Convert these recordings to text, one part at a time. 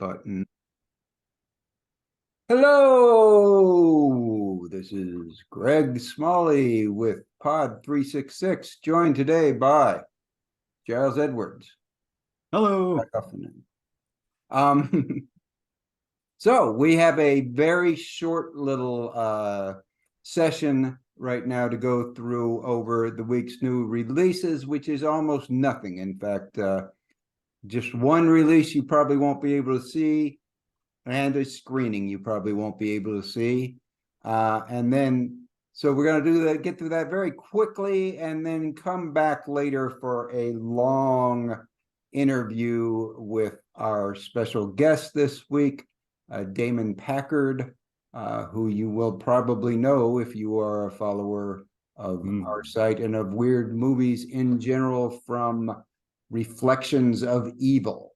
button. Hello, this is Greg Smalley with Pod 366, joined today by Giles Edwards. Hello. So we have a very short little session right now to go through over the week's new releases, which is almost nothing. In fact, just one release you probably won't be able to see, and a screening you probably won't be able to see. And then, so we're going to do that, get through that very quickly, and then come back later for a long interview with our special guest this week, Damon Packard, who you will probably know if you are a follower of our site and of weird movies in general from Reflections of Evil.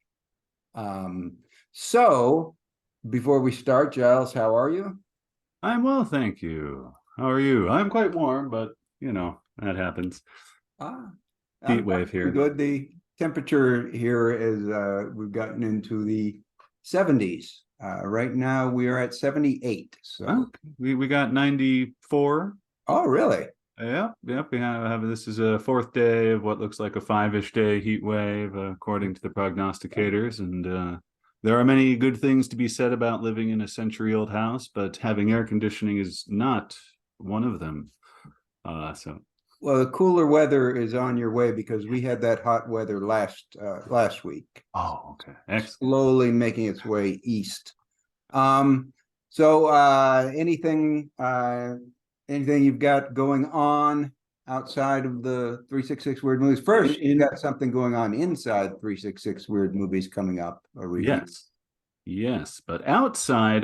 So before we start, Giles, how are you? I'm well, thank you. How are you? I'm quite warm, but you know, that happens. Heat wave here. Good. The temperature here is we've gotten into the 70s. Right now we are at 78. So we got 94. Oh, really? Yeah, we have this is a fourth day of what looks like a 5-ish day heat wave, according to the prognosticators. And there are many good things to be said about living in a century-old house, but having air conditioning is not one of them. Well, the cooler weather is on your way because we had that hot weather last week. Oh, okay. Excellent. Slowly making its way east. Anything you've got going on outside of the 366 Weird Movies? First, you got something going on inside 366 Weird Movies coming up. Yes, but outside,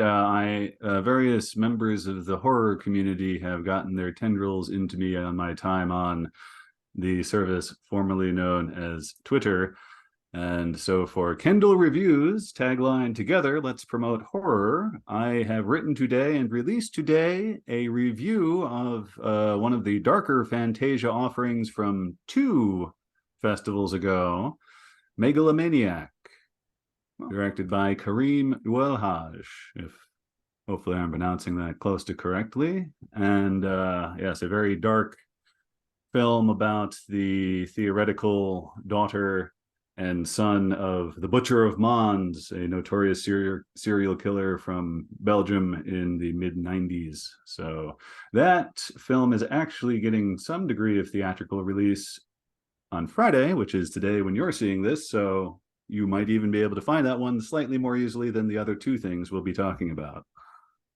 various members of the horror community have gotten their tendrils into me on my time on the service formerly known as Twitter. And so for Kendall Reviews, tagline Together, Let's Promote Horror, I have written today and released today a review of one of the darker Fantasia offerings from 2 festivals ago, Megalomaniac, directed by Karim Ouelhaj, if hopefully I'm pronouncing that close to correctly. And yes, a very dark film about the theoretical daughter and son of the Butcher of Mons, a notorious serial killer from Belgium in the mid-90s. So that film is actually getting some degree of theatrical release on Friday, which is today when you're seeing this. So you might even be able to find that one slightly more easily than the other 2 things we'll be talking about.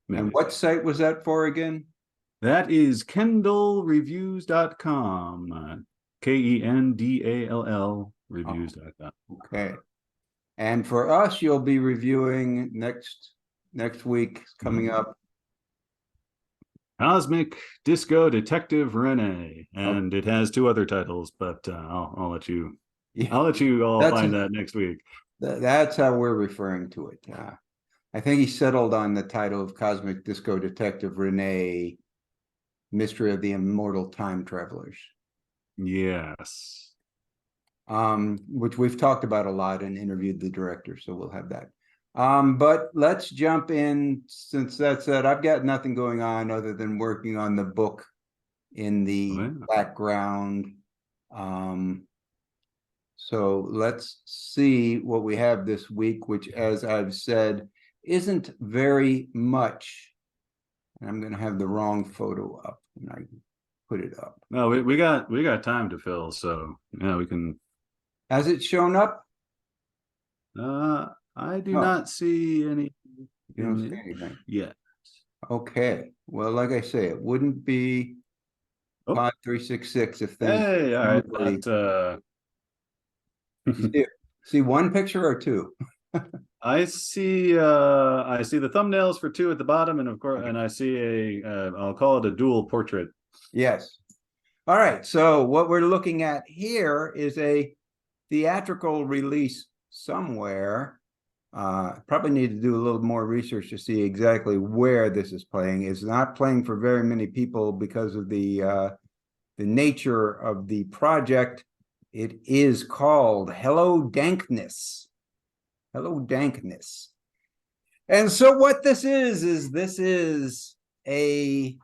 Maybe. And what site was that for again? That is kendallreviews.com. KENDALL reviews.com. Okay. And for us, you'll be reviewing next week coming up Cosmic Disco Detective Renee, and it has 2 other titles, but I'll let you all find that next week. That's how we're referring to it. I think he settled on the title of Cosmic Disco Detective Renee, Mystery of the Immortal Time Travelers. Yes. Which we've talked about a lot and interviewed the director, so we'll have that. But let's jump in. Since that said, I've got nothing going on other than working on the book in the background. So let's see what we have this week, which, as I've said, isn't very much. And I'm going to have the wrong photo up when I put it up. No, we got time to fill, so yeah, we can. Has it shown up? I do not see any. You don't see anything yet. Okay. Well, like I say, it wouldn't be Pod 366 if things. Hey, all right. See one picture or 2? I see the thumbnails for 2 at the bottom, and of course, and I see I'll call it a dual portrait. Yes. All right. So what we're looking at here is a theatrical release somewhere. Probably need to do a little more research to see exactly where this is playing. It's not playing for very many people because of the nature of the project. It is called Hello Dankness. Hello Dankness. And so what this is this is a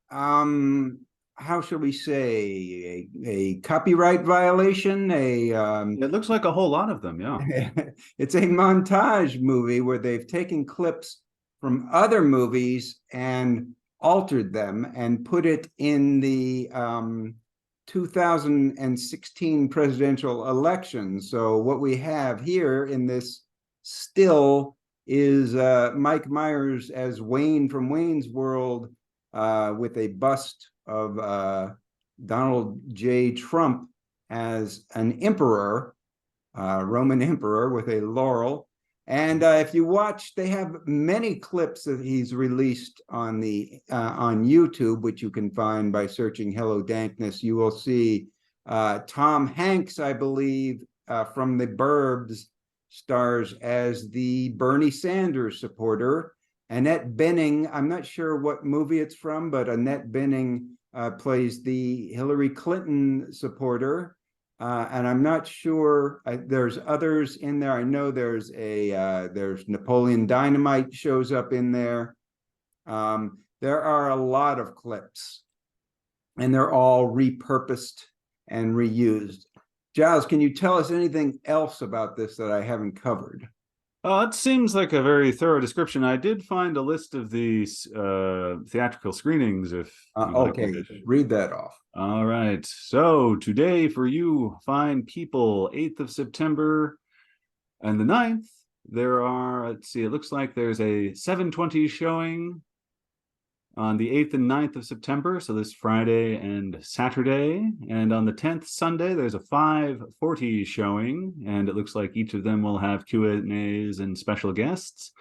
how shall we say, a copyright violation, It looks like a whole lot of them, yeah. it's a montage movie where they've taken clips from other movies and altered them and put it in the 2016 presidential election. So what we have here in this still is Mike Myers as Wayne from Wayne's World, with a bust of Donald J. Trump as an emperor, Roman emperor with a laurel. And if you watch, they have many clips that he's released on the on YouTube, which you can find by searching "Hello Dankness." You will see Tom Hanks, I believe, from The Burbs, stars as the Bernie Sanders supporter. Annette Bening, I'm not sure what movie it's from, but Annette Bening plays the Hillary Clinton supporter. And I'm not sure, there's others in there. I know there's Napoleon Dynamite shows up in there. There are a lot of clips, and they're all repurposed and reused. Giles, can you tell us anything else about this that I haven't covered? It seems like a very thorough description. I did find a list of these theatrical screenings if you'd like me Okay, to. read that off. All right. So today for you, fine people, 8th of September and the 9th, there are, let's see, it looks like there's a 7:20 showing on the 8th and 9th of September, so this Friday and Saturday. And on the 10th, Sunday, there's a 5:40 showing, and it looks like each of them will have Q&As and special guests.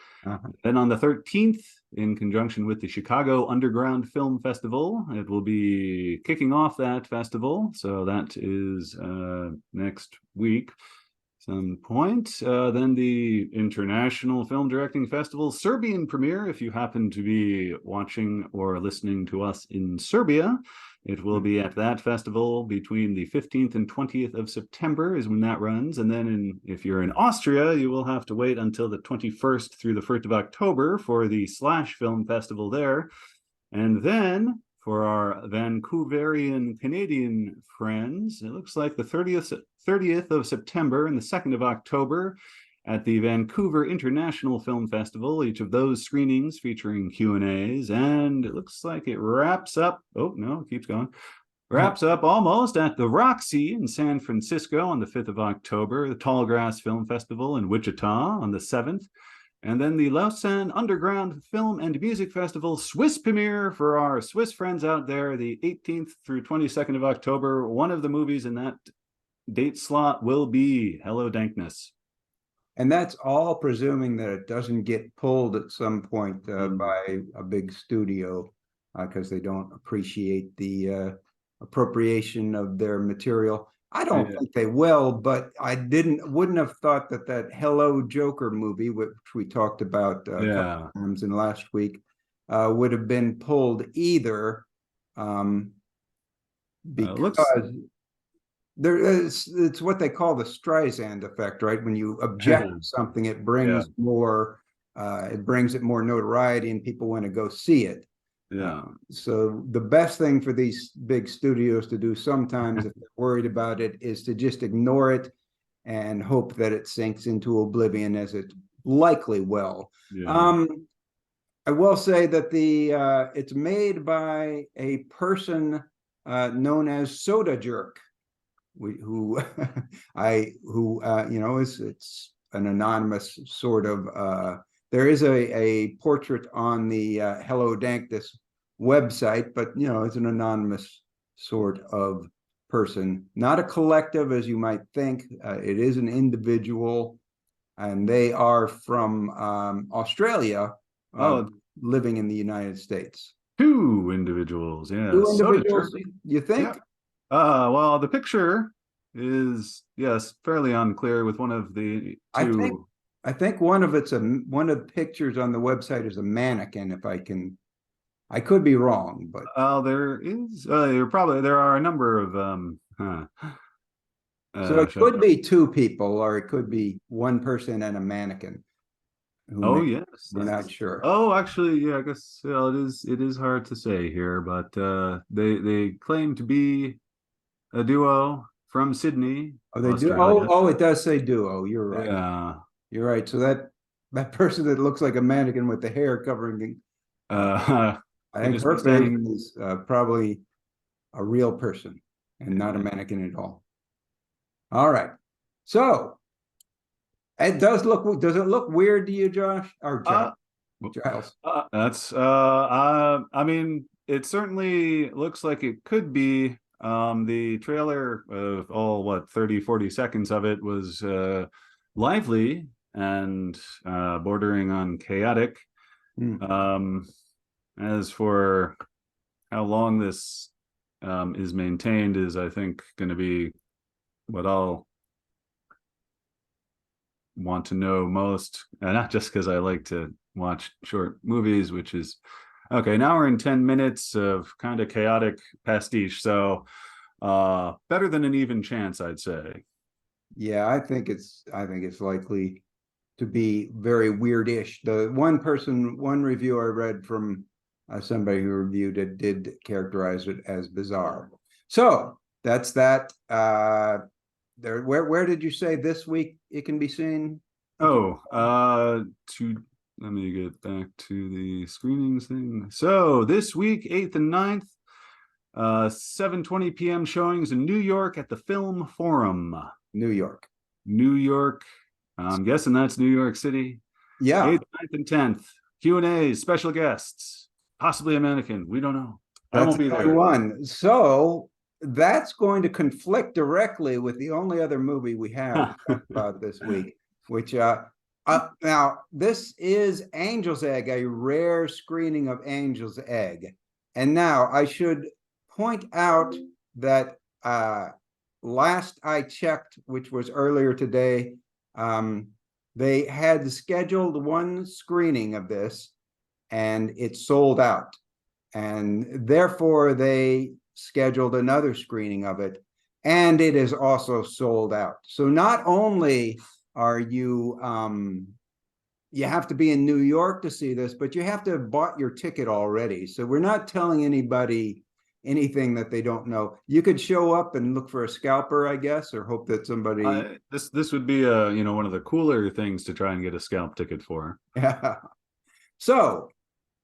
Then on the 13th, in conjunction with the Chicago Underground Film Festival, it will be kicking off that festival. So that is next week. Some point. Then the International Film Directing Festival Serbian premiere, if you happen to be watching or listening to us in Serbia. It will be at that festival between the 15th and 20th of September is when that runs. And then if you're in Austria, you will have to wait until the 21st through the 1st of October for the Slash Film Festival there. And then for our Vancouverian Canadian friends, it looks like the 30th of September and the 2nd of October at the Vancouver International Film Festival, each of those screenings featuring Q&As, and it looks like it wraps up, oh no, it keeps going, wraps up almost at the Roxy in San Francisco on the 5th of October, the Tallgrass Film Festival in Wichita on the 7th, and then the Lausanne Underground Film and Music Festival Swiss premiere for our Swiss friends out there, the 18th through 22nd of October. One of the movies in that date slot will be Hello Dankness. And that's all presuming that it doesn't get pulled at some point by a big studio, because they don't appreciate the appropriation of their material. I don't think they will, but I wouldn't have thought that Hello Joker movie, which we talked about a couple times in last week, would have been pulled either, because it's what they call the Streisand effect, right? When you object to something, it brings it more notoriety and people want to go see it. So the best thing for these big studios to do sometimes, if they're worried about it, is to just ignore it and hope that it sinks into oblivion, as it likely will. I will say that it's made by a person known as Soda Jerk, who it's an anonymous sort of. There is a portrait on the Hello Dankness website, but it's an anonymous sort of person, not a collective as you might think. It is an individual, and they are from Australia, living in the United States. Two individuals, yeah. Two individuals, you think? Well, the picture is, yes, fairly unclear with one of the two. I think one of the pictures on the website is a mannequin, I could be wrong, but there are a number of so it could be two people, or it could be one person and a mannequin. who Oh may, yes, we're not sure. oh, actually, yeah, I guess it is hard to say here, but they claim to be a duo from Sydney, Oh, they do. Australia. Oh, it does say duo. You're right. Yeah. You're right. So that person that looks like a mannequin with the hair covering I They think must be her face standing. is probably a real person and not a Yeah. mannequin at all. All right. So it does look, does it look weird to you, Josh? Or Uh, Giles? that's I mean, it certainly looks like it could be. The trailer of all what 30-40 seconds of it was lively and bordering on chaotic. Hmm. As for how long this is maintained is, I think, going to be what I'll want to know most, and not just because I like to watch short movies, which is okay. Now we're in 10 minutes of kind of chaotic pastiche, so better than an even chance, I'd say. Yeah, I think it's likely to be very weirdish. The one review I read from somebody who reviewed it did characterize it as bizarre. So that's that. There, where did you say this week it can be seen? Oh, to let me get back to the screenings thing. So this week, 8th and 9th, 7:20 p.m. showings in New York at the Film Forum. New York. New York. I'm guessing that's New York City. Yeah, 8th, 9th, and 10th. Q&A, special guests, possibly a mannequin. We don't know. I that's won't be the there. one. So that's going to conflict directly with the only other movie we have to talk about this week, which now this is Angel's Egg, a rare screening of Angel's Egg. And now I should point out that last I checked, which was earlier today, they had scheduled one screening of this and it sold out. And therefore they scheduled another screening of it and it is also sold out. So not only are you you have to be in New York to see this, but you have to have bought your ticket already. So we're not telling anybody anything that they don't know. You could show up and look for a scalper, I guess, or hope that somebody This would be one of the cooler things to try and get a scalp ticket for. yeah. So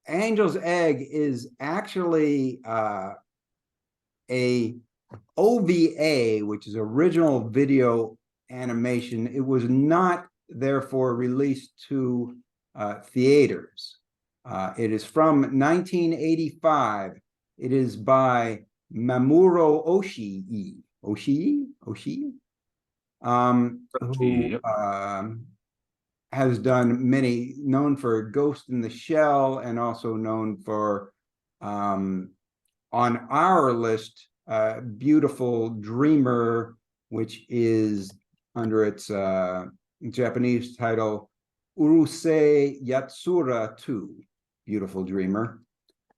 Angel's Egg is actually a OVA, which is original video animation. It was not therefore released to theaters. It is from 1985. It is by Mamoru Oshii. Oshii? Who Yep. has done many, known for Ghost in the Shell and also known for, on our list, Beautiful Dreamer, which is under its Japanese title, Urusei Yatsura 2, Beautiful Dreamer.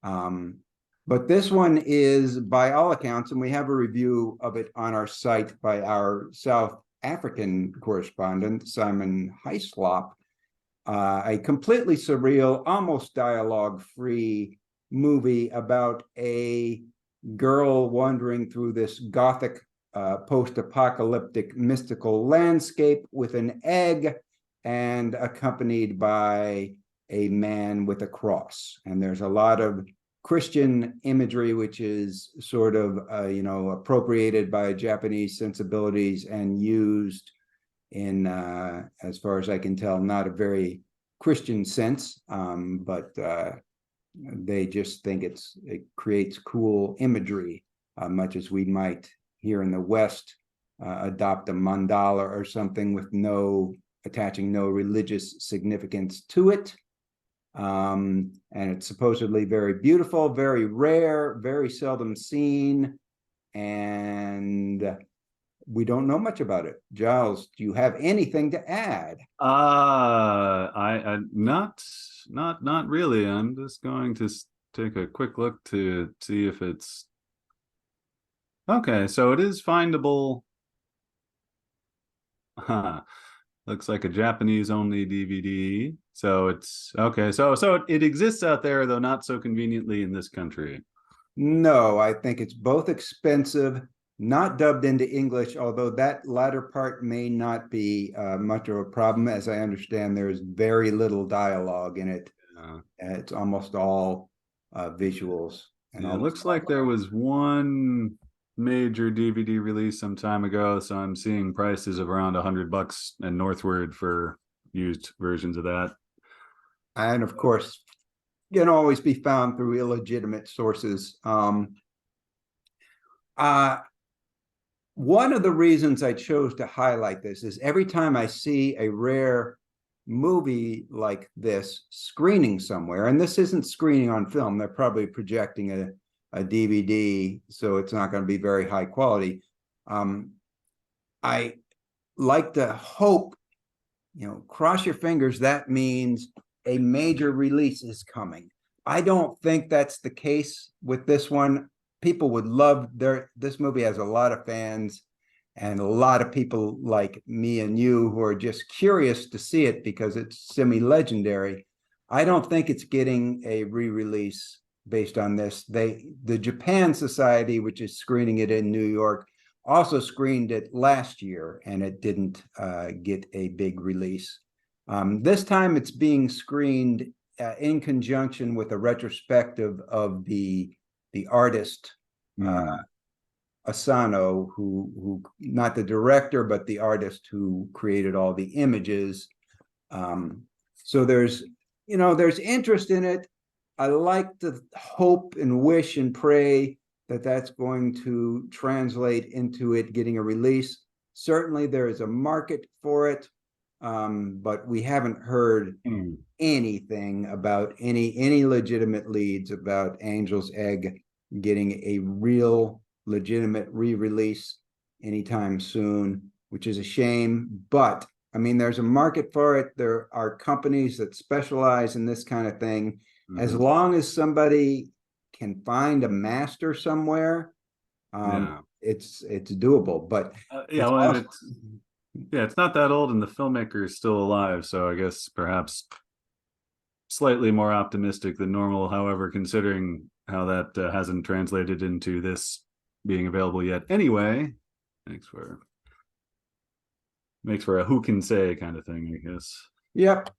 But this one is, by all accounts, and we have a review of it on our site by our South African correspondent, Simon Heislop, a completely surreal, almost dialogue-free movie about a girl wandering through this gothic post-apocalyptic mystical landscape with an egg and accompanied by a man with a cross. And there's a lot of Christian imagery, which is sort of, appropriated by Japanese sensibilities and used in, as far as I can tell, not a very Christian sense, but they just think it creates cool imagery, much as we might here in the West adopt a mandala or something with attaching no religious significance to it. And it's supposedly very beautiful, very rare, very seldom seen, and we don't know much about it. Giles, do you have anything to add? I not really. I'm just going to take a quick look to see if it's okay. So it is findable. Huh. Looks like a Japanese only DVD. So it's okay. So it exists out there, though not so conveniently in this country. No, I think it's both expensive, not dubbed into English, although that latter part may not be much of a problem. As I understand, there's very little dialogue in it. It's almost all visuals. And Yeah, it looks like there was one major DVD release some time ago, so I'm seeing prices of around $100 and northward for used versions of that. And of course, can always be found through illegitimate sources. One of the reasons I chose to highlight this is every time I see a rare movie like this screening somewhere, and this isn't screening on film, they're probably projecting a DVD, so it's not going to be very high quality. I like to hope, cross your fingers, that means a major release is coming. I don't think that's the case with this one. People would love this movie has a lot of fans and a lot of people like me and you who are just curious to see it because it's semi-legendary. I don't think it's getting a re-release based on this. The Japan Society, which is screening it in New York, also screened it last year and it didn't get a big release. This time it's being screened in conjunction with a retrospective of the artist Asano, who not the director but the artist who created all the images. So there's interest in it. I like to hope and wish and pray that that's going to translate into it getting a release. Certainly there is a market for it, but we haven't heard anything about any legitimate leads about Angel's Egg getting a real legitimate re-release anytime soon, which is a shame. But I mean, there's a market for it. There are companies that specialize in this kind of thing. As long as somebody can find a master somewhere, it's doable. But it's not that old and the filmmaker is still alive, so I guess perhaps slightly more optimistic than normal. However, considering how that hasn't translated into this being available yet anyway, makes for a who can say kind of thing, I guess. Yep.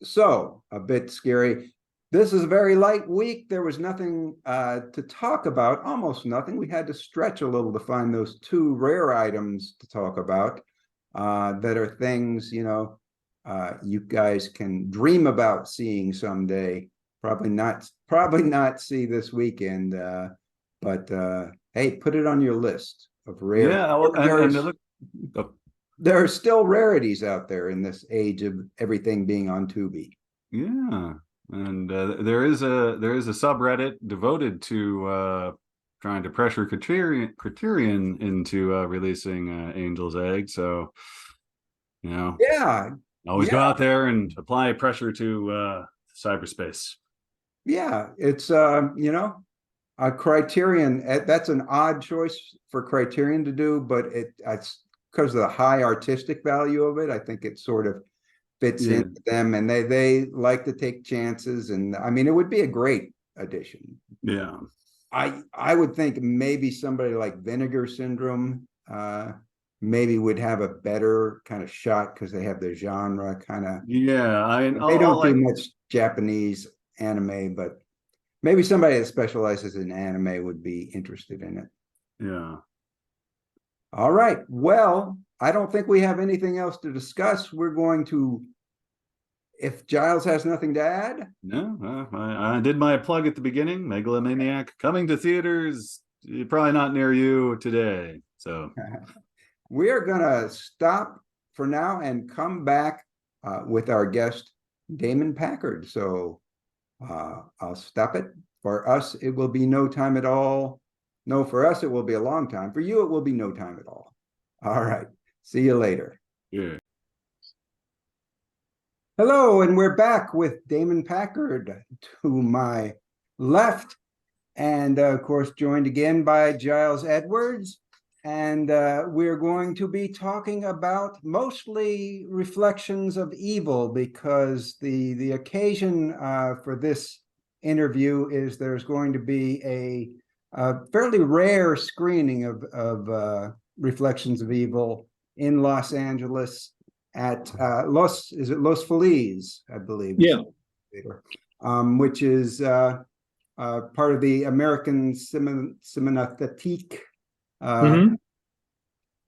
So a bit scary. This is a very light week. There was nothing to talk about, almost nothing. We had to stretch a little to find those two rare items to talk about that are things, you guys can dream about seeing someday. Probably not see this weekend, but hey, put it on your list of rare. Yeah, well, there are still rarities out there in this age of everything being on Tubi. Yeah. And there is a subreddit devoted to trying to pressure Criterion into releasing Angel's Egg. So, always go out there and apply pressure to cyberspace. Yeah, it's a Criterion. That's an odd choice for Criterion to do, but it's because of the high artistic value of it. I think it sort of fits into them, and they like to take chances, and I mean it would be a great addition. Yeah, I would think maybe somebody like Vinegar Syndrome maybe would have a better kind of shot because they have their genre kind of. Yeah, they don't do much Japanese anime, but maybe somebody that specializes in anime would be interested in it. Yeah. All right. Well, I don't think we have anything else to discuss. We're going to, if Giles has nothing to add. No, I did my plug at the beginning. Megalomaniac coming to theaters, probably not near you today. So we're going to stop for now and come back with our guest, Damon Packard. So I'll stop it. For us, it will be no time at all. No, for us, it will be a long time. For you, it will be no time at all. All right. See you later. Yeah. Hello, and we're back with Damon Packard to my left, and of course, joined again by Giles Edwards. and we're going to be talking about mostly reflections of evil, because the occasion for this interview is there's going to be a fairly rare screening of Reflections of Evil in Los Angeles at Los Feliz, I believe. Yeah. Which is part of the American Cinematheque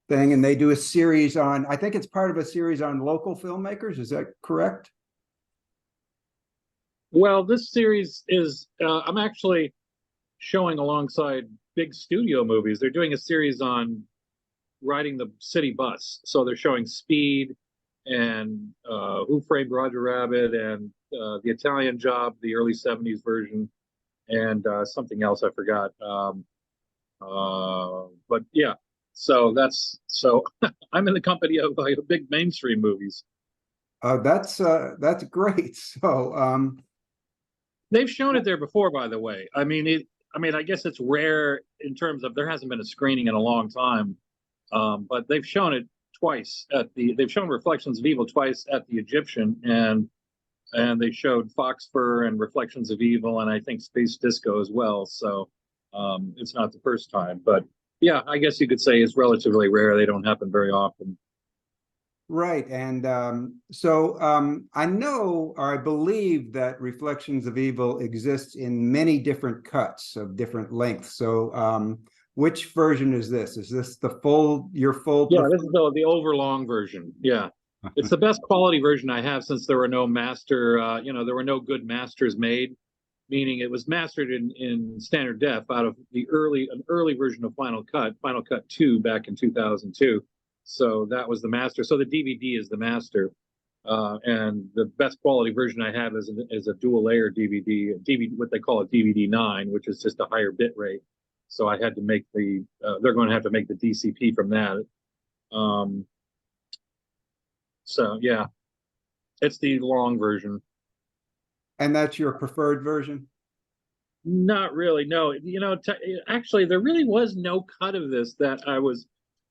thing, and they do a series on, I think it's part of a series on local filmmakers. Is that correct? Well, this series is, I'm actually showing alongside big studio movies. They're doing a series on riding the city bus. So they're showing Speed and Who Framed Roger Rabbit and The Italian Job, the early 70s version, and something else I forgot. But yeah, so I'm in the company of like big mainstream movies. That's great. So they've shown it there before, by the way. I mean, I guess it's rare in terms of there hasn't been a screening in a long time, but they've shown it twice they've shown Reflections of Evil twice at the Egyptian, and they showed Fox Fur and Reflections of Evil, and I think Space Disco as well. So it's not the first time, but yeah, I guess you could say it's relatively rare. They don't happen very often. Right. And so I know, or I believe, that Reflections of Evil exists in many different cuts of different lengths. So which version is this? Is this your full? Yeah, this is the overlong version. Yeah. It's the best quality version I have, since there were no master, there were no good masters made, meaning it was mastered in standard def out of an early version of Final Cut 2 back in 2002. So that was the master. So the DVD is the master, and the best quality version I have is a dual layer DVD, what they call a DVD 9, which is just a higher bit rate. So I had to make they're going to have to make the DCP from that. So yeah, it's the long version. And that's your preferred version? Not really, no. Actually, there really was no cut of this that I was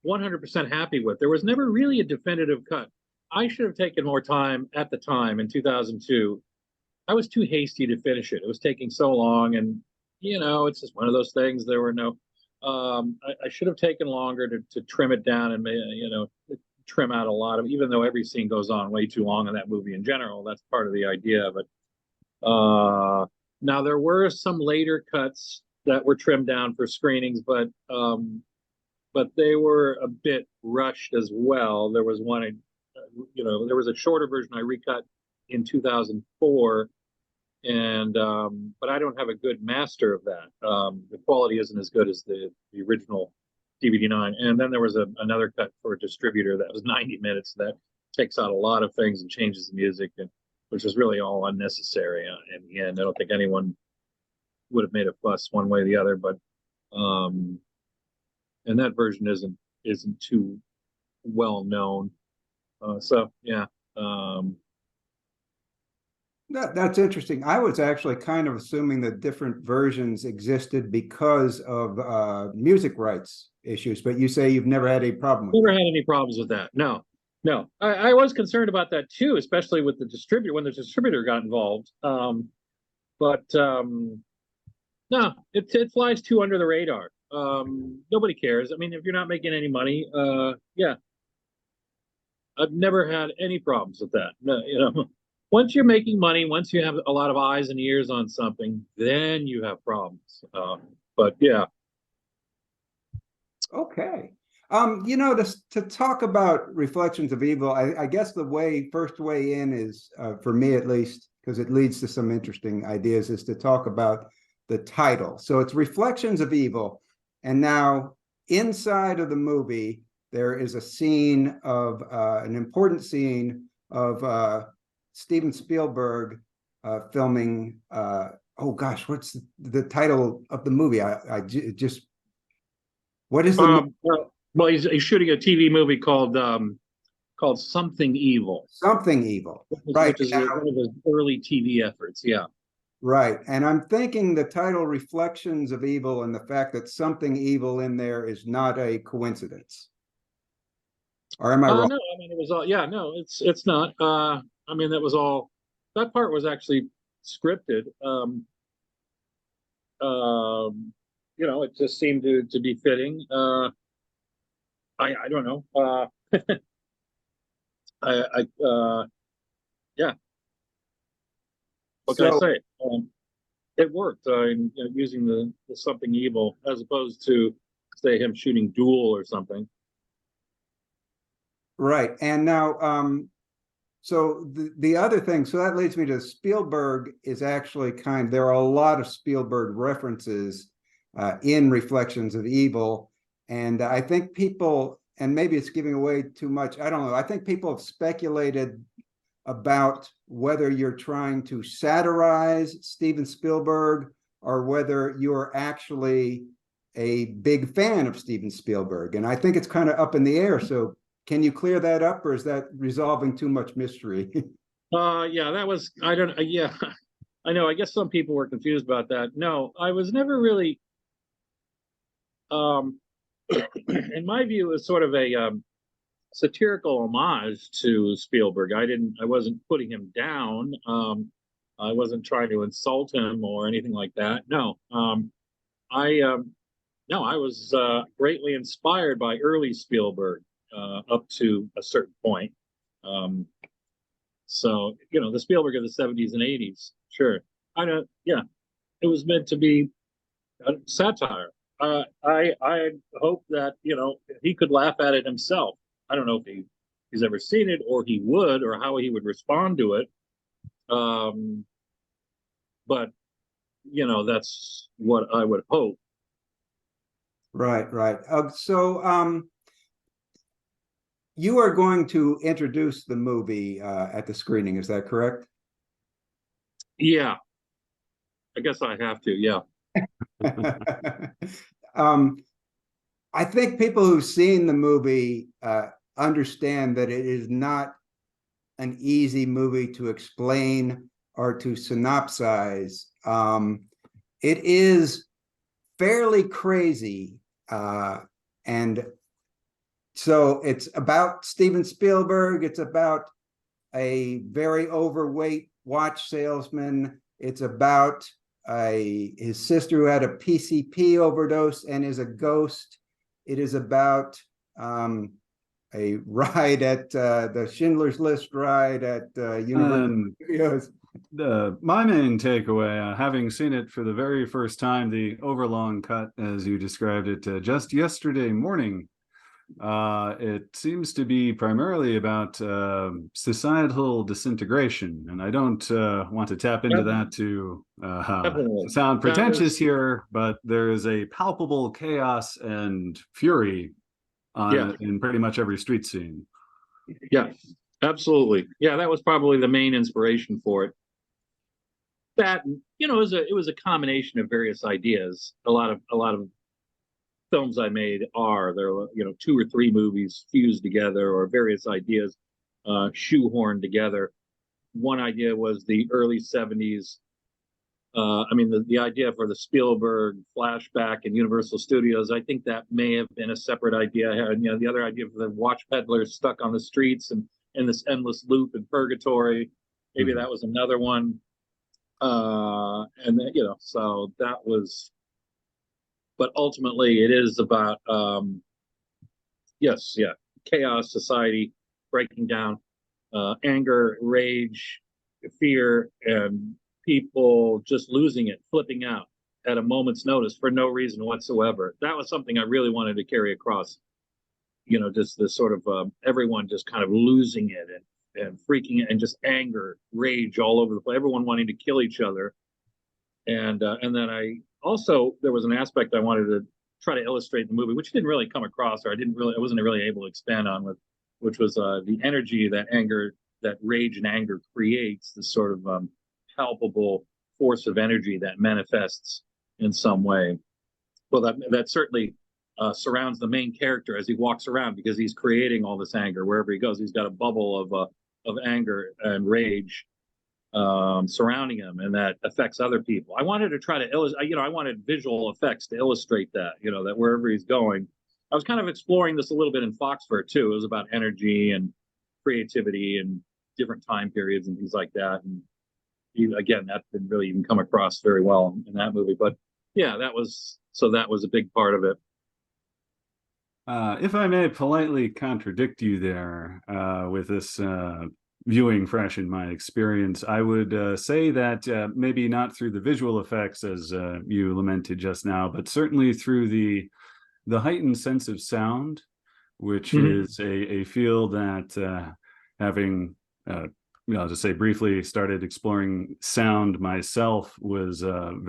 100% happy with. There was never really a definitive cut. I should have taken more time at the time in 2002. I was too hasty to finish it. It was taking so long, and it's just one of those things. There were no. I should have taken longer to trim it down and trim out a lot of. Even though every scene goes on way too long in that movie in general, that's part of the idea of it. Now there were some later cuts that were trimmed down for screenings, but they were a bit rushed as well. There was one, there was a shorter version I recut in 2004, and but I don't have a good master of that. The quality isn't as good as the original DVD 9. And then there was another cut for a distributor that was 90 minutes that takes out a lot of things and changes the music, and which was really all unnecessary in the end. I don't think anyone would have made a fuss one way or the other, but and that version isn't too well known. So yeah. That's interesting. I was actually kind of assuming that different versions existed because of music rights issues, but you say you've never had any problem with Never had any problems with that. No. I was concerned about that too, especially with the distributor, when the distributor got involved. But no, it flies too under the radar. Nobody cares. I mean, if you're not making any money, yeah. I've never had any problems with that. No, once you're making money, once you have a lot of eyes and ears on something, then you have problems. But yeah. Okay. To talk about Reflections of Evil, I guess the first way in is, for me at least, because it leads to some interesting ideas, is to talk about the title. So it's Reflections of Evil, and now inside of the movie, there is a scene of an important scene of Steven Spielberg filming. Oh gosh, what's the title of the movie? What is the well, he's shooting a TV movie called Something Evil. Something Evil, right? Which is one of his early TV efforts. Yeah. Right. And I'm thinking the title Reflections of Evil and the fact that something evil in there is not a coincidence. Or am I wrong? No, I mean it was all, yeah, no, it's not. I mean that part was actually scripted. You know, it just seemed to be fitting. I don't know. Yeah, what can I So, say? It worked. Using the something evil as opposed to say him shooting Duel or something. right. And now, so the other thing, so that leads me to Spielberg is actually there are a lot of Spielberg references in Reflections of Evil. And I think people, and maybe it's giving away too much, I don't know. I think people have speculated about whether you're trying to satirize Steven Spielberg or whether you're actually a big fan of Steven Spielberg. And I think it's kind of up in the air. So can you clear that up, or is that resolving too much mystery? Yeah, that was, I don't, yeah, I know. I guess some people were confused about that. No, I was never really, in my view, it was sort of a satirical homage to Spielberg. I wasn't putting him down. I wasn't trying to insult him or anything like that. No, no, I was greatly inspired by early Spielberg up to a certain point. So, the Spielberg of the 70s and 80s, sure. I know, yeah, it was meant to be satire. I hope that, he could laugh at it himself. I don't know if he's ever seen it or he would, or how he would respond to it. But, that's what I would hope. Right, right. So you are going to introduce the movie at the screening, is that correct? Yeah, I guess I have to, yeah. I think people who've seen the movie understand that it is not an easy movie to explain or to synopsize. It is fairly crazy, and so it's about Steven Spielberg. It's about a very overweight watch salesman. It's about his sister who had a PCP overdose and is a ghost. It is about a ride at the Schindler's List ride at Universal Studios. My main takeaway, having seen it for the very first time, the overlong cut, as you described it, just yesterday morning, it seems to be primarily about societal disintegration, and I don't want to tap into that to sound pretentious here, but there is a palpable chaos and fury in pretty much every street scene. Yeah, absolutely. Yeah, that was probably the main inspiration for it. That, it was a combination of various ideas. A lot of films I made there were 2 or 3 movies fused together, or various ideas shoehorned together. One idea was the early 70s. The idea for the Spielberg flashback in Universal Studios, I think that may have been a separate idea. And the other idea for the watch peddlers stuck on the streets and in this endless loop in purgatory, maybe that was another one. And then, so that was, but ultimately it is about chaos, society breaking down, anger, rage, fear, and people just losing it, flipping out at a moment's notice for no reason whatsoever. That was something I really wanted to carry across. Just this sort of everyone just kind of losing it and freaking and just anger, rage all over the place, everyone wanting to kill each other. And then there was an aspect I wanted to try to illustrate in the movie, which didn't really come across, or I wasn't really able to expand on, which was the energy that rage and anger creates, this sort of palpable force of energy that manifests in some way. Well, that certainly surrounds the main character as he walks around, because he's creating all this anger wherever he goes. He's got a bubble of anger and rage, surrounding him, and that affects other people. I wanted to try to illustrate, I wanted visual effects to illustrate that, that wherever he's going. I was kind of exploring this a little bit in Foxford too. It was about energy and creativity and different time periods and things like that. And again, that didn't really even come across very well in that movie. But yeah, that was a big part of it. If I may politely contradict you there, with this viewing fresh in my experience, I would say that maybe not through the visual effects as you lamented just now, but certainly through the heightened sense of sound, which is a field that having I'll just say briefly started exploring sound myself was it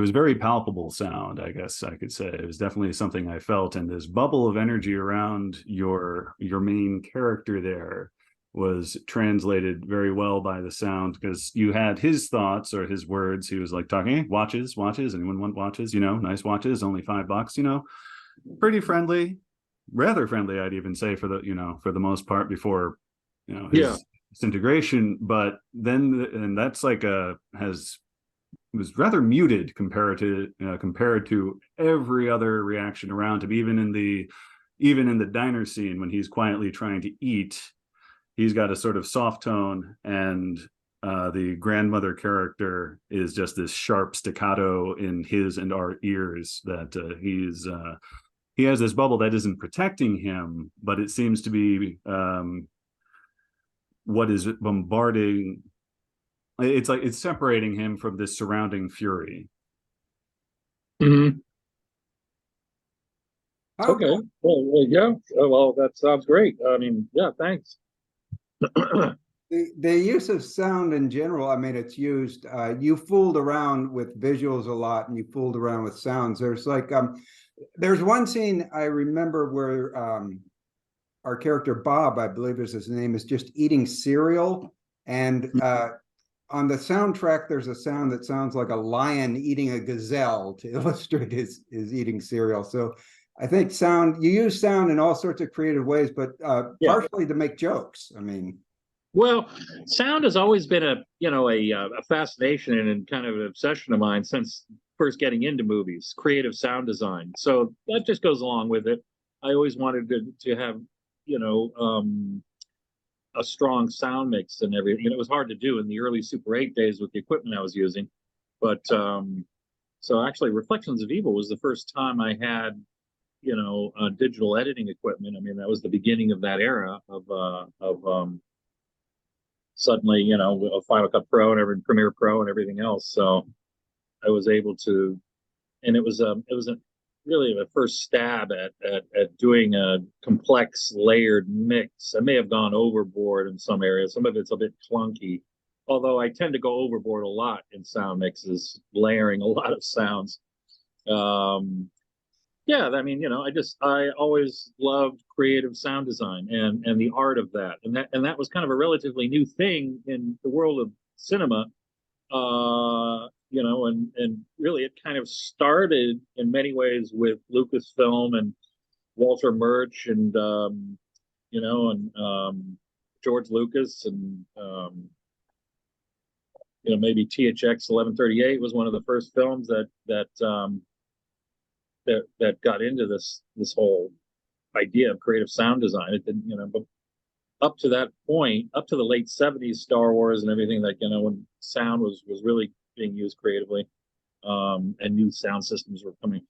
was very palpable sound, I guess I could say. It was definitely something I felt, and this bubble of energy around your main character there was translated very well by the sound, because you had his thoughts or his words. He was like talking, hey, watches, anyone want watches? Nice watches, only $5, pretty friendly, rather friendly, I'd even say, for the most part, before his disintegration. But then, and that's like was rather muted compared to every other reaction around him. Even in the diner scene when he's quietly trying to eat, he's got a sort of soft tone, and the grandmother character is just this sharp staccato in his and our ears, that he has this bubble that isn't protecting him, but it seems to be what is bombarding. It's like it's separating him from this surrounding fury. Mm-hmm. Okay. Okay. Well, yeah. Well, that sounds great. I mean, yeah, thanks. The use of sound in general, I mean, it's used, you fooled around with visuals a lot, and you fooled around with sounds. There's one scene I remember where our character Bob, I believe is his name, is just eating cereal, and on the soundtrack there's a sound that sounds like a lion eating a gazelle to illustrate his eating cereal. So I think you use sound in all sorts of creative ways, but partially to make jokes. I mean, well, sound has always been a fascination and kind of an obsession of mine since first getting into movies, creative sound design. So that just goes along with it. I always wanted to have a strong sound mix and everything. It was hard to do in the early Super 8 days with the equipment I was using. But so actually, Reflections of Evil was the first time I had digital editing equipment. I mean, that was the beginning of that era of suddenly, Final Cut Pro and Premiere Pro and everything else. So I was able to, and it was really the first stab at doing a complex layered mix. I may have gone overboard in some areas. Some of it's a bit clunky, although I tend to go overboard a lot in sound mixes, layering a lot of sounds. Yeah, I mean, I always loved creative sound design and the art of that. And that was kind of a relatively new thing in the world of cinema. And really it kind of started in many ways with Lucasfilm and Walter Murch and George Lucas and maybe THX 1138 was one of the first films that got into this whole idea of creative sound design. It didn't, but up to that point, up to the late 70s, Star Wars and everything, when sound was really being used creatively, and new sound systems were coming.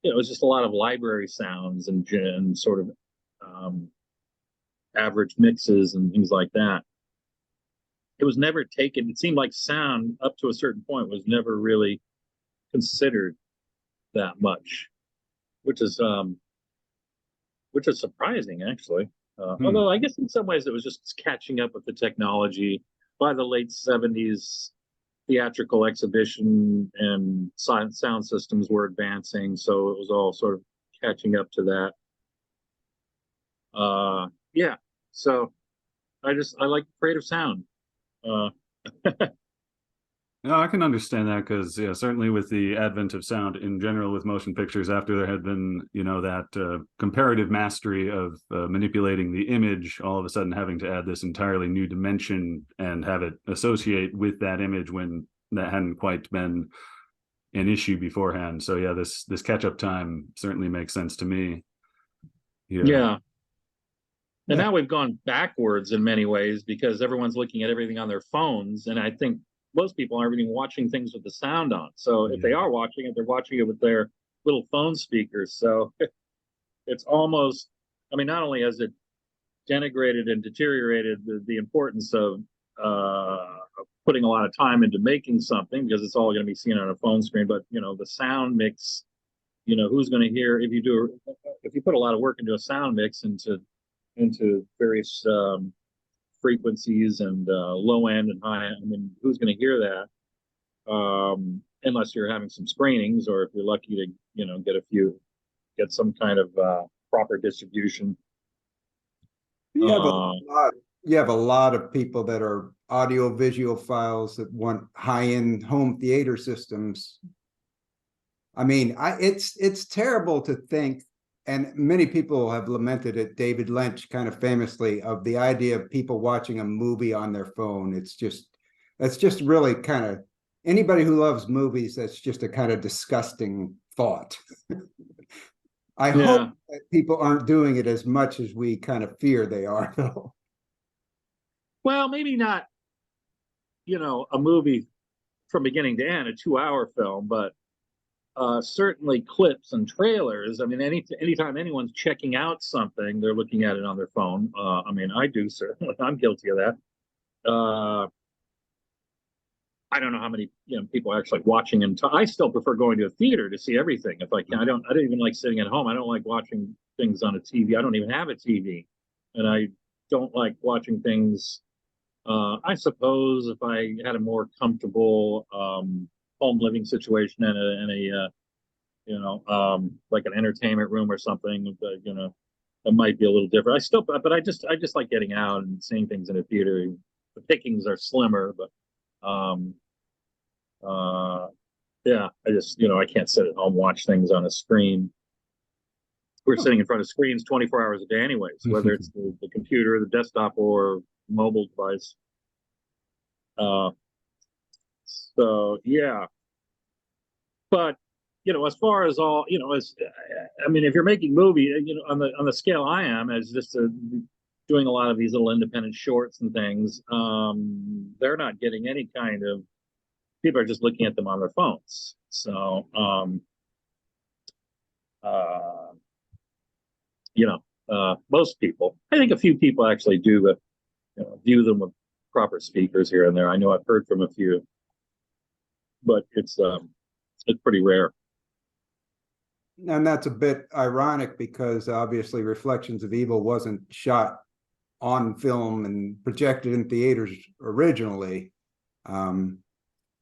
It was just a lot of library sounds and sort of average mixes and things like that. It was never taken. It seemed like sound up to a certain point was never really considered that much, which is surprising, actually. Although I guess in some ways it was just catching up with the technology. By the late 70s, theatrical exhibition and sound systems were advancing, so it was all sort of catching up to that. Yeah, so I like creative sound. No, I can understand that because, yeah, certainly with the advent of sound in general with motion pictures, after there had been, that comparative mastery of manipulating the image, all of a sudden having to add this entirely new dimension and have it associate with that image when that hadn't quite been an issue beforehand. So yeah, this catch-up time certainly makes sense to me. Yeah. And Yeah. now we've gone backwards in many ways because everyone's looking at everything on their phones. And I think most people aren't even watching things with the sound on. So if they are watching it, they're watching it with their little phone speakers. So it's almost, I mean, not only has it denigrated and deteriorated the importance of putting a lot of time into making something because it's all going to be seen on a phone screen, but the sound mix, who's going to hear if you put a lot of work into a sound mix into various frequencies and low end and high end. I mean, who's going to hear that? Unless you're having some screenings, or if you're lucky to, get some kind of proper distribution. You have a lot of people that are audio visual files that want high-end home theater systems. I mean, it's terrible to think, and many people have lamented it, David Lynch kind of famously, of the idea of people watching a movie on their phone. That's just really kind of, anybody who loves movies, that's just a kind of disgusting thought. I hope that people aren't doing it as much as we kind of fear they are, though. Well, maybe not, a movie from beginning to end, a 2-hour film, but certainly clips and trailers. I mean, anytime anyone's checking out something, they're looking at it on their phone. I mean, I do certainly. I'm guilty of that. I don't know how many people are actually watching, and I still prefer going to a theater to see everything if I can. I don't even like sitting at home. I don't like watching things on a TV. I don't even have a TV, and I don't like watching things. I suppose if I had a more comfortable home living situation and like an entertainment room or something, it might be a little different. But I just like getting out and seeing things in a theater. The pickings are slimmer, but yeah, I just I can't sit at home watch things on a screen. We're sitting in front of screens 24 hours a day anyways, whether it's the computer, the desktop, or mobile device. So yeah, but as far as all I mean, if you're making movie, on the scale I am, as just doing a lot of these little independent shorts and things, they're not getting any kind of, people are just looking at them on their phones. So most people, I think a few people actually do, but view them with proper speakers here and there. I know I've heard from a few, but it's pretty rare. And that's a bit ironic because obviously Reflections of Evil wasn't shot on film and projected in theaters originally,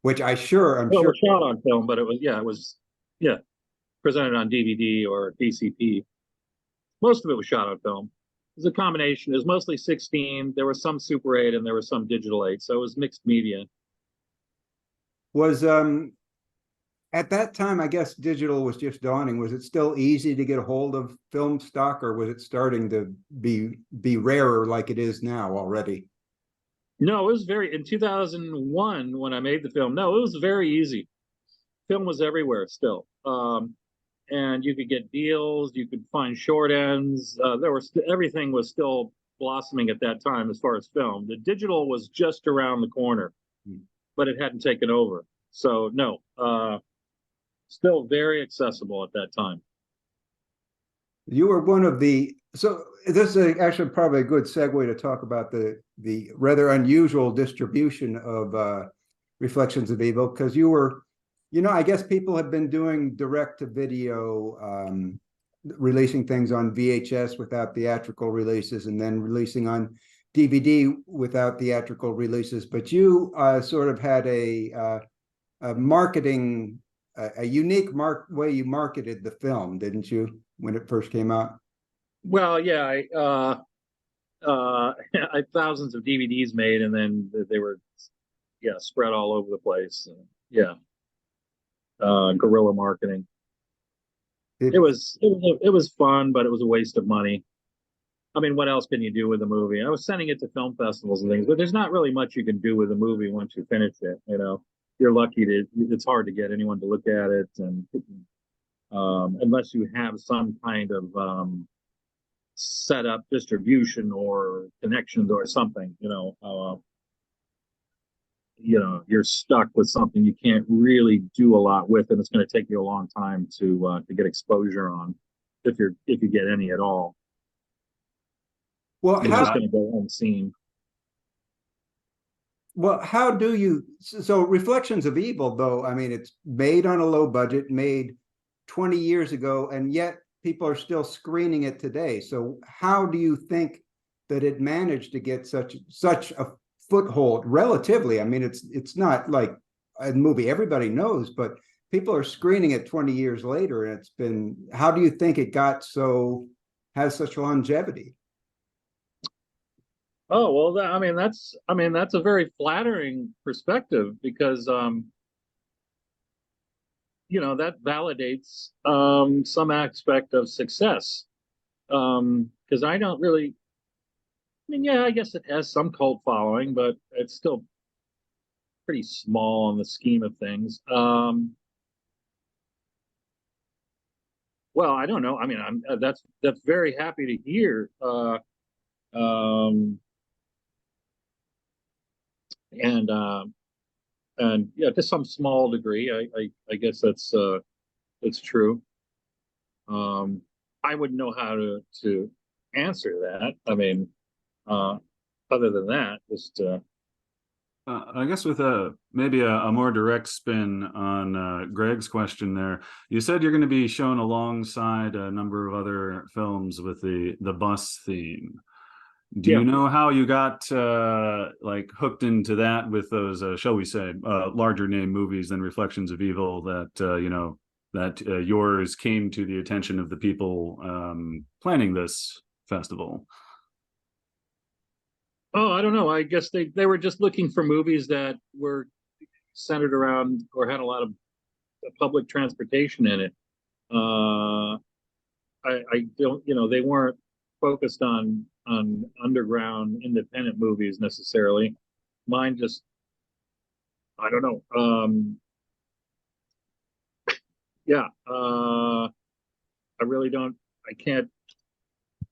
which I'm sure. It was shot on film, but it was presented on DVD or PCP. Most of it was shot on film. It was a combination. It was mostly 16. There was some Super 8 and there was some Digital 8, so it was mixed media. Was at that time, I guess digital was just dawning. Was it still easy to get a hold of film stock, or was it starting to be rarer like it is now already? No, it was in 2001 when I made the film. No, it was very easy. Film was everywhere still. And you could get deals, you could find short ends. Everything was still blossoming at that time as far as film. The digital was just around the corner, but it hadn't taken over. So no, still very accessible at that time. You were one of the, so this is actually probably a good segue to talk about the rather unusual distribution of Reflections of Evil, because you were, I guess people have been doing direct to video, releasing things on VHS without theatrical releases, and then releasing on DVD without theatrical releases. But you sort of had a marketing, a unique way you marketed the film, didn't you, when it first came out? Well, yeah, I had thousands of DVDs made, and then they were yeah, spread all over the place. Yeah, guerrilla marketing. It was fun, but it was a waste of money. I mean, what else can you do with a movie? I was sending it to film festivals and things, but there's not really much you can do with a movie once you finish it. You know, you're lucky to. It's hard to get anyone to look at it, and unless you have some kind of set up distribution or connections or something, you're stuck with something you can't really do a lot with, and it's going to take you a long time to get exposure on, if you get any at all. Well, It's just going to go unseen. Well, how do you, so Reflections of Evil, though, I mean, it's made on a low budget, made 20 years ago, and yet people are still screening it today. So how do you think that it managed to get such a foothold relatively? I mean, it's not like a movie everybody knows, but people are screening it 20 years later, and it's been, how do you think it has such longevity? Oh, well, that's a very flattering perspective, because that validates some aspect of success. Because I don't really, yeah, I guess it has some cult following, but it's still pretty small in the scheme of things. Well, I don't know. I mean, that's very happy to hear. And yeah, to some small degree, I guess that's true. I wouldn't know how to answer that. I mean, other than that, just I guess with maybe a more direct spin on Greg's question there, you said you're going to be shown alongside a number of other films with the bus theme. Do you know how you got like hooked into that with those, shall we say, larger name movies than Reflections of Evil, that yours came to the attention of the people planning this festival? Oh, I don't know. I guess they were just looking for movies that were centered around or had a lot of public transportation in it. I don't, they weren't focused on underground independent movies necessarily. Mine just, I don't know. I really don't. I can't.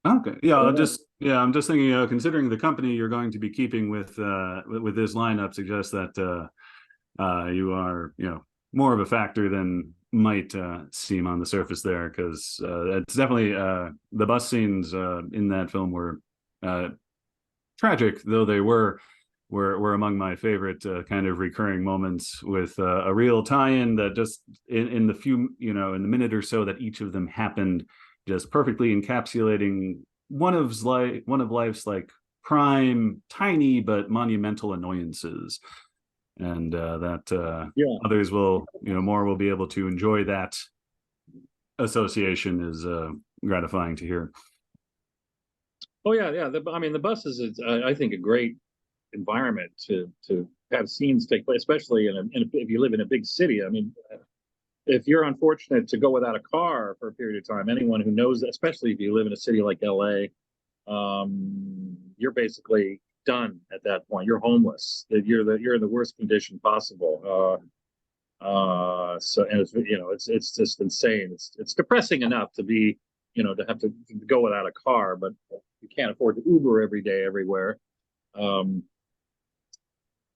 Okay. Yeah, I'm just thinking, considering the company you're going to be keeping with this lineup suggests that you are, more of a factor than might seem on the surface there, because it's definitely the bus scenes in that film were tragic, though they were among my favorite kind of recurring moments, with a real tie-in that just in the few, in the minute or so that each of them happened, just perfectly encapsulating one of life's like prime, tiny but monumental annoyances, and that others will, more will be able to enjoy that association is gratifying to hear. Oh yeah. The bus is, I think, a great environment to have scenes take place, especially if you live in a big city. I mean, if you're unfortunate to go without a car for a period of time, anyone who knows that, especially if you live in a city like LA, you're basically done at that point. You're homeless. You're in the worst condition possible. And it's just insane. It's depressing enough to be, to have to go without a car, but you can't afford to Uber every day everywhere. And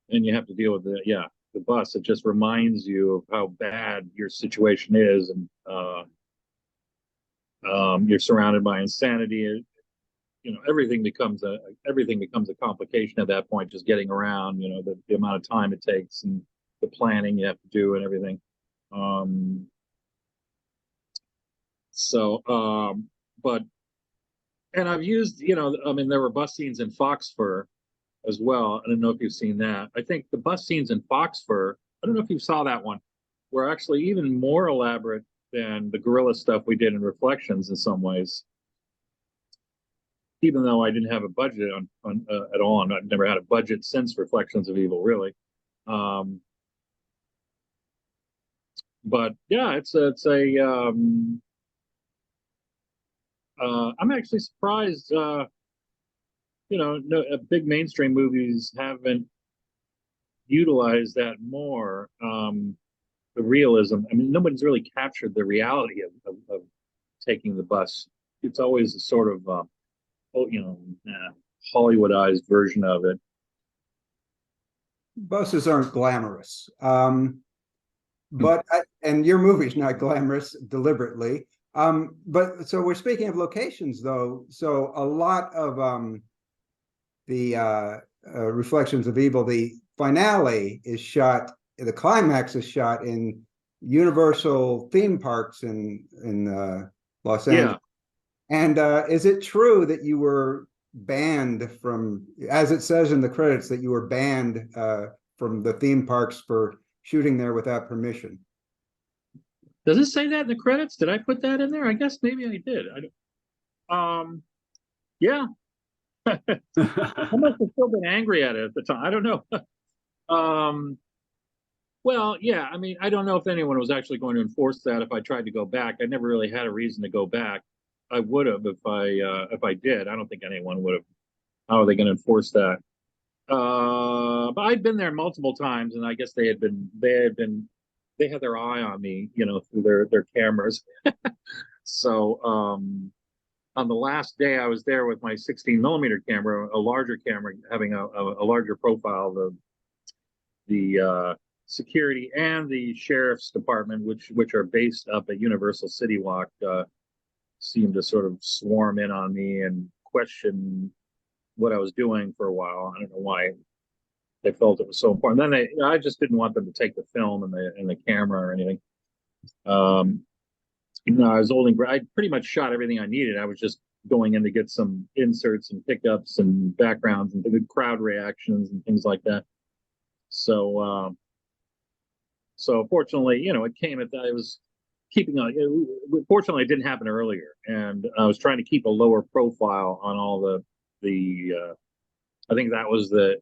you have to deal with the bus. It just reminds you of how bad your situation is, and you're surrounded by insanity. Everything becomes a complication at that point. Just getting around, the amount of time it takes and the planning you have to do and everything. And I've used, there were bus scenes in Foxfur as well. I don't know if you've seen that. I think the bus scenes in Foxfur, I don't know if you saw that one, were actually even more elaborate than the guerrilla stuff we did in Reflections in some ways. Even though I didn't have a budget on at all, and I've never had a budget since Reflections of Evil, really. But yeah, it's a I'm actually surprised. No, big mainstream movies haven't utilized that more. The realism. I mean, nobody's really captured the reality of taking the bus. It's always a sort of, Hollywoodized version of it. Buses aren't glamorous. And your movie's not glamorous deliberately. But so we're speaking of locations, though. So a lot of the Reflections of Evil, the finale is shot, the climax is shot in Universal theme parks in Los Angeles. And is it true that you were banned from, as it says in the credits, that you were banned from the theme parks for shooting there without permission? Does it say that in the credits? Did I put that in there? I guess maybe I did. Yeah. I must have still been angry at it at the time. I don't know. Well, yeah, I mean, I don't know if anyone was actually going to enforce that if I tried to go back. I never really had a reason to go back. I would have if I did. I don't think anyone would have. How are they going to enforce that? But I'd been there multiple times, and I guess they had their eye on me, through their cameras. So on the last day I was there with my 16mm camera, a larger camera, having a larger profile, the security and the sheriff's department, which are based up at Universal City Walk, seemed to sort of swarm in on me and question what I was doing for a while. I don't know why they felt it was so important. Then I just didn't want them to take the film and the camera or anything. I was I pretty much shot everything I needed. I was just going in to get some inserts and pickups and backgrounds and good crowd reactions and things like that. So fortunately, it came at that. It was keeping on. Fortunately, it didn't happen earlier, and I was trying to keep a lower profile on all the. I think that was the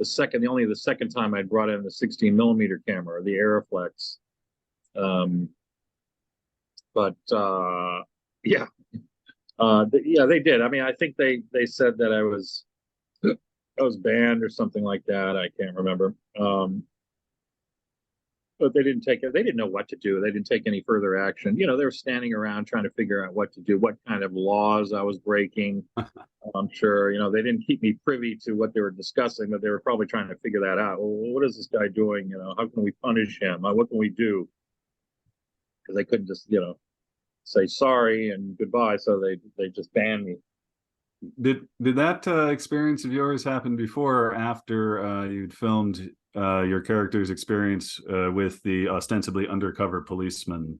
second time I brought in the 16mm camera, the ERRAFlex. Yeah, they did. I mean, I think they said that I was banned or something like that. I can't remember. But they didn't take it. They didn't know what to do. They didn't take any further action. They were standing around trying to figure out what to do, what kind of laws I was breaking. I'm sure, they didn't keep me privy to what they were discussing, but they were probably trying to figure that out. Well, what is this guy doing? How can we punish him? What can we do? Because they couldn't just, say sorry and goodbye. So they just banned me. Did that experience of yours happen before or after you'd filmed your character's experience with the ostensibly undercover policeman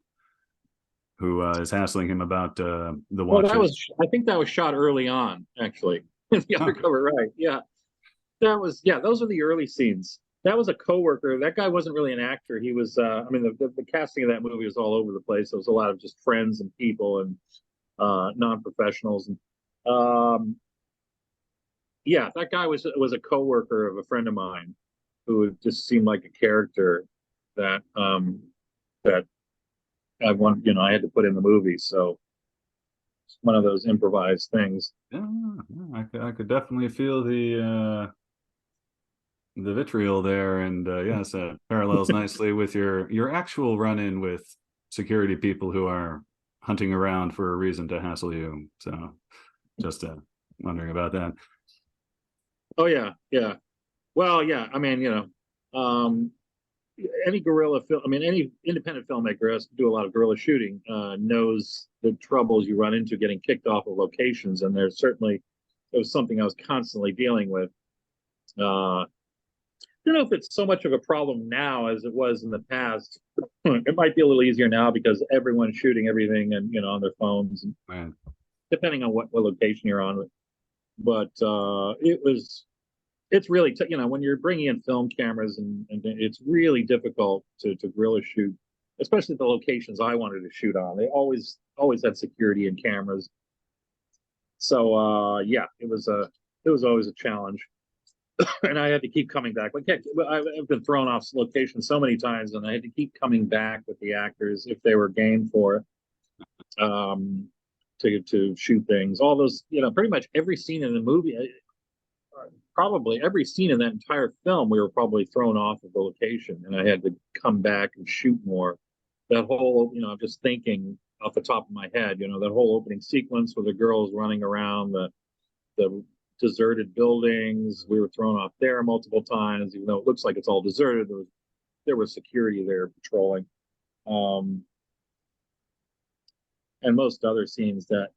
who is hassling him about the watches? I think that was shot early on, actually. The undercover, right? Yeah, those are the early scenes. That was a coworker. That guy wasn't really an actor. He was. The casting of that movie was all over the place. There was a lot of just friends and people and non-professionals. And that guy was a coworker of a friend of mine who just seemed like a character that I had to put in the movie. So it's one of those improvised things. Yeah, I could definitely feel the vitriol there, and yes, it parallels nicely with your actual run-in with security people who are hunting around for a reason to hassle you. So just wondering about that. Oh yeah. Well, yeah. I mean, any guerrilla film. I mean, any independent filmmaker has to do a lot of guerrilla shooting. Knows the troubles you run into getting kicked off of locations, and it was something I was constantly dealing with. I don't know if it's so much of a problem now as it was in the past. It might be a little easier now because everyone's shooting everything and on their phones, and depending on what location you're on. But it's really when you're bringing in film cameras and it's really difficult to guerrilla shoot, especially the locations I wanted to shoot on. They always had security and cameras. So it was always a challenge. and I had to keep coming back. Like, heck, I've been thrown off location so many times, and I had to keep coming back with the actors if they were game for it, to shoot things. All those, pretty much every scene in the movie, probably every scene in that entire film, we were probably thrown off of the location, and I had to come back and shoot more. That whole, I'm just thinking off the top of my head, that whole opening sequence with the girls running around the deserted buildings. We were thrown off there multiple times, even though it looks like it's all deserted. There was security there patrolling, and most other scenes that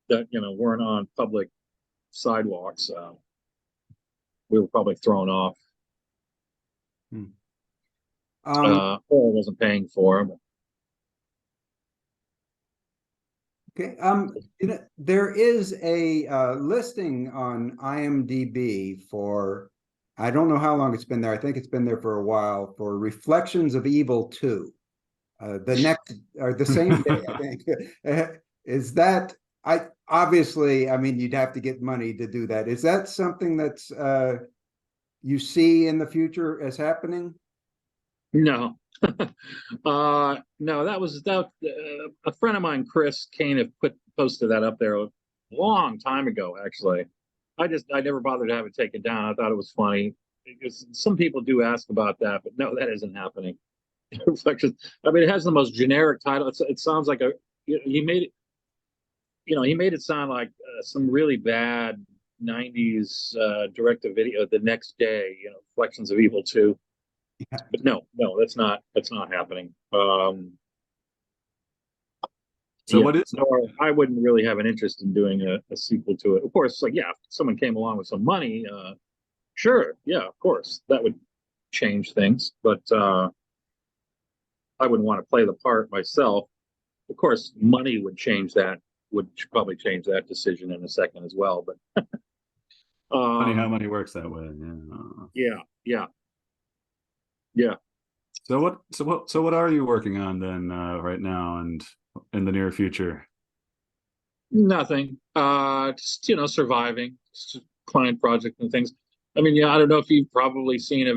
weren't on public sidewalks. We were probably thrown off, or wasn't paying for them. Okay. There is a listing on IMDb for, I don't know how long it's been there. I think it's been there for a while, for Reflections of Evil 2. The next or the same day, I think. Is that, obviously, I mean, you'd have to get money to do that. Is that something that's you see in the future as happening? No. No, that was a friend of mine, Chris Kane, have posted that up there a long time ago, actually. I never bothered to have it taken down. I thought it was funny, because some people do ask about that, but no, that isn't happening. Reflections. I mean, it has the most generic title. It sounds like he made it. He made it sound like some really bad '90s direct-to-video. The Next Day, Reflections of Evil 2. Yeah. But no, that's not happening. So what is? I wouldn't really have an interest in doing a sequel to it. Of course, like, yeah, if someone came along with some money, sure, yeah, of course, that would change things. But I wouldn't want to play the part myself. Of course, money would probably change that decision in a second as well. But Funny how money works that way. Yeah. So what are you working on then right now and in the near future? Nothing. Just surviving, just client project and things. I mean, I don't know if you've probably seen. I've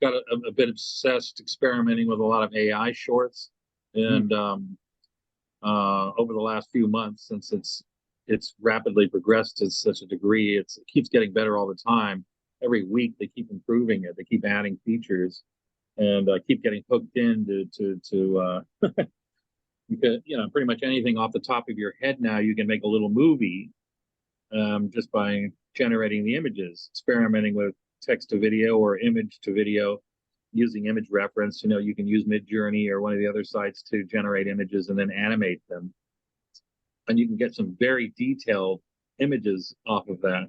got a bit obsessed experimenting with a lot of AI shorts, and over the last few months, since it's rapidly progressed to such a degree, it keeps getting better all the time. Every week they keep improving it. They keep adding features, and keep getting hooked into you can, pretty much anything off the top of your head now. You can make a little movie just by generating the images, experimenting with text to video or image to video, using image reference. You can use Midjourney or one of the other sites to generate images and then animate them, and you can get some very detailed images off of that.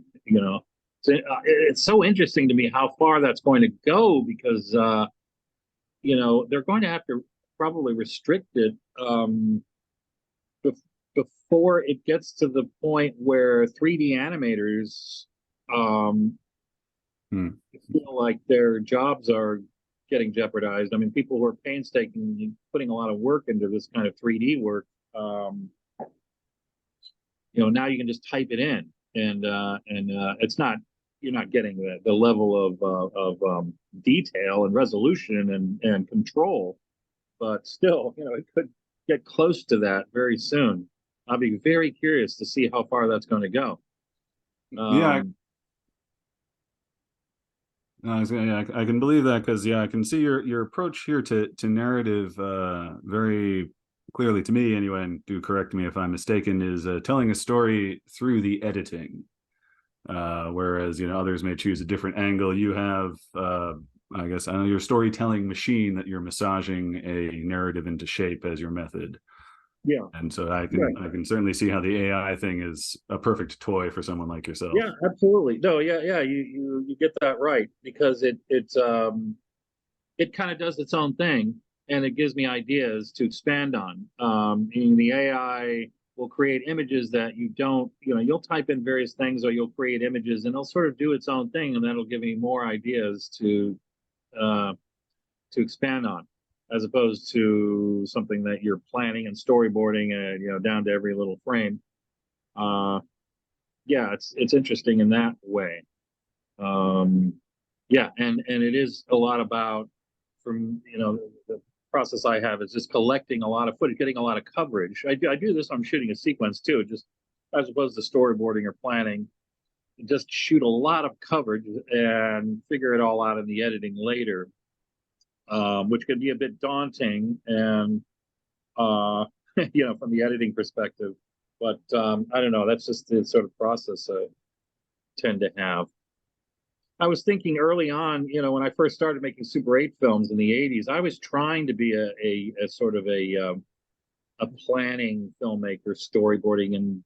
So it's so interesting to me how far that's going to go, because they're going to have to probably restrict it before it gets to the point where 3D animators feel like their jobs are getting jeopardized. I mean, people who are putting a lot of work into this kind of 3D work, now you can just type it in, and it's not, you're not getting the level of detail and resolution and control, but still, it could get close to that very soon. I'll be very curious to see how far that's going to go. I can believe that, because I can see your approach here to narrative very clearly, to me anyway, and do correct me if I'm mistaken, is telling a story through the editing, whereas others may choose a different angle. You have I guess, your storytelling machine that you're massaging a narrative into shape as your method. Yeah. And so I can certainly see how the AI thing is a perfect toy for someone like yourself. Yeah, absolutely. No, yeah, you get that right, because it kind of does its own thing, and it gives me ideas to expand on. Meaning the AI will create images that you don't, you'll type in various things, or you'll create images, and it'll sort of do its own thing, and that'll give me more ideas to expand on, as opposed to something that you're planning and storyboarding and down to every little frame. Yeah, it's interesting in that way. Yeah, and it is a lot about, from the process I have is just collecting a lot of footage, getting a lot of coverage. I do this. I'm shooting a sequence too, just as opposed to storyboarding or planning. Just shoot a lot of coverage and figure it all out in the editing later, which can be a bit daunting and from the editing perspective. But I don't know. That's just the sort of process I tend to have. I was thinking early on, when I first started making Super 8 films in the 80s, I was trying to be a sort of a planning filmmaker, storyboarding and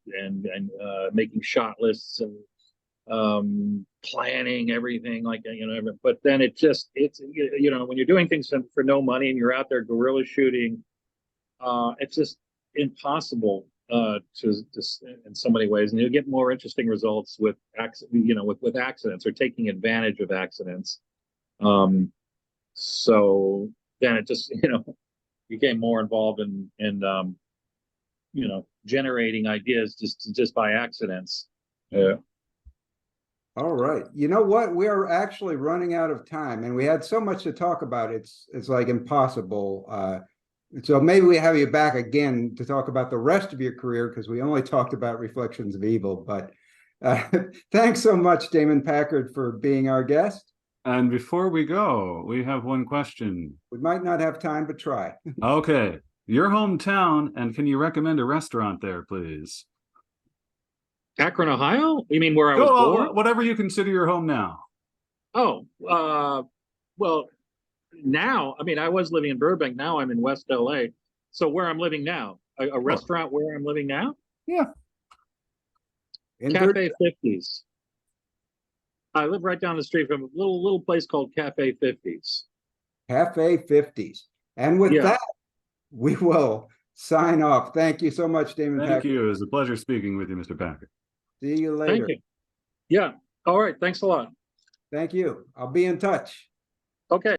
making shot lists and planning everything, like but then it's when you're doing things for no money and you're out there guerrilla shooting, it's just impossible to in so many ways, and you'll get more interesting results with with accidents or taking advantage of accidents. So then it just became more involved in generating ideas just by accidents. Yeah. All right. You know what? We are actually running out of time, and we had so much to talk about. It's like impossible. So maybe we have you back again to talk about the rest of your career, because we only talked about Reflections of Evil. But thanks so much, Damon Packard, for being our guest. And before we go, we have one question. We might not have time, but try. Okay. Your hometown, and can you recommend a restaurant there, please? Akron, Ohio? You mean where I was born? Whatever you consider your home now. Oh, well, now, I mean, I was living in Burbank. Now I'm in West LA. So where I'm living now, a restaurant where I'm living now? Yeah. Cafe 50s. I live right down the street from a little place called Cafe 50s. Cafe 50s. And with that, we will sign off. Thank you so much, Damon Packard. Thank you. It was a pleasure speaking with you, Mr. Packard. See you later. Thank you. Yeah. All right. Thanks a lot. Thank you. I'll be in touch. Okay.